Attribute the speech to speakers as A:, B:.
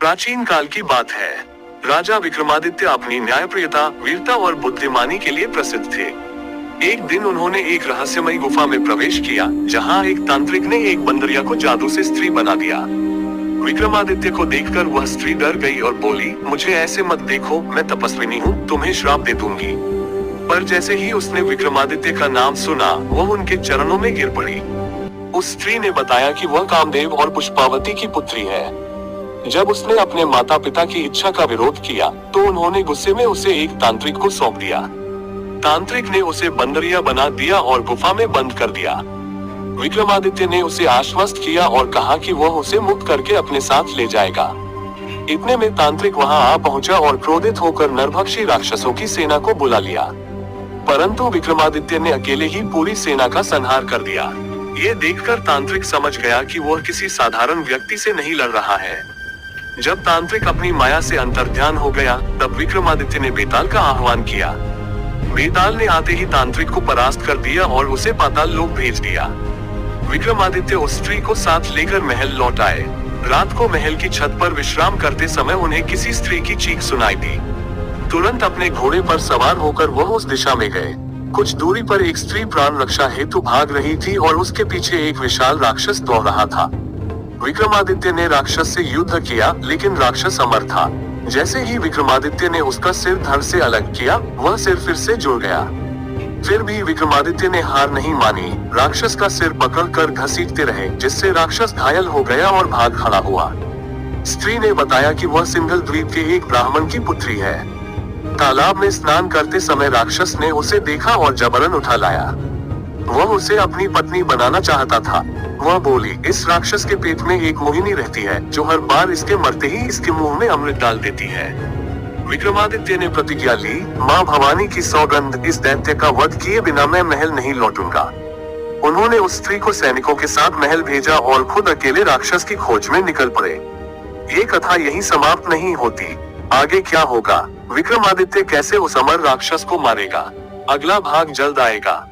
A: प्राचीन काल की बात है। राजा विक्रमादित्य अपनी न्यायप्रियता, वीरता और बुद्धिमानी के लिए प्रसिद्ध थे। एक दिन उन्होंने एक रहस्यमयी गुफा में प्रवेश किया, जहां एक तांत्रिक ने एक बंदरिया को जादू से स्त्री बना दिया। विक्रमादित्य को देखकर वह स्त्री डर गई और बोली, मुझे ऐसे मत देखो, मैं तपस्विनी हूँ, तुम्हें श्राप दे दूंगी। पर जैसे ही उसने विक्रमादित्य का नाम सुना, वह उनके चरणों में गिर पड़ी। उस स्त्री ने बताया कि वह कामदेव और पुष्पावती की पुत्री है। जब उसने अपने माता पिता की इच्छा का विरोध किया, तो उन्होंने गुस्से में उसे एक तांत्रिक को सौंप दिया। तांत्रिक ने उसे बंदरिया बना दिया और गुफा में बंद कर दिया। विक्रमादित्य ने उसे आश्वस्त किया और कहा कि वह उसे मुक्त करके अपने साथ ले जाएगा। इतने में तांत्रिक वहां आ पहुंचा और क्रोधित होकर नरभक्षी राक्षसों की सेना को बुला लिया। परंतु विक्रमादित्य ने अकेले ही पूरी सेना का संहार कर दिया। ये देखकर तांत्रिक समझ गया कि वह किसी साधारण व्यक्ति से नहीं लड़ रहा है। जब तांत्रिक अपनी माया से अंतर्ध्यान हो गया, तब विक्रमादित्य ने बेताल का आह्वान किया। बेताल ने आते ही तांत्रिक को परास्त कर दिया और उसे पाताल लोक भेज दिया। विक्रमादित्य उस स्त्री को साथ लेकर महल लौट आए। रात को महल की छत पर विश्राम करते समय उन्हें किसी स्त्री की चीख सुनाई दी। तुरंत अपने घोड़े पर सवार होकर वह उस दिशा में गए। कुछ दूरी पर एक स्त्री प्राण रक्षा हेतु भाग रही थी और उसके पीछे एक विशाल राक्षस दौड़ रहा था। विक्रमादित्य ने राक्षस से युद्ध किया, लेकिन राक्षस अमर था। जैसे ही विक्रमादित्य ने उसका सिर धड़ से अलग किया, वह सिर फिर से जुड़ गया। फिर भी विक्रमादित्य ने हार नहीं मानी। राक्षस का सिर पकड़कर घसीटते रहे, जिससे राक्षस घायल हो गया और भाग खड़ा हुआ। स्त्री ने बताया कि वह सिंघल द्वीप के एक ब्राह्मण की पुत्री है। तालाब में स्नान करते समय राक्षस ने उसे देखा और जबरन उठा लाया। वह उसे अपनी पत्नी बनाना चाहता था। वह बोली, इस राक्षस के पेट में एक मोहिनी रहती है, जो हर बार इसके मरते ही इसके मुंह में अमृत डाल देती है। विक्रमादित्य ने प्रतिज्ञा ली, माँ भवानी की सौगंध, इस दैत्य का वध किए बिना मैं महल नहीं लौटूंगा। उन्होंने उस स्त्री को सैनिकों के साथ महल भेजा और खुद अकेले राक्षस की खोज में निकल पड़े। ये कथा यहीं समाप्त नहीं होती। आगे क्या होगा? विक्रमादित्य कैसे उस अमर राक्षस को मारेगा? अगला भाग जल्द आएगा।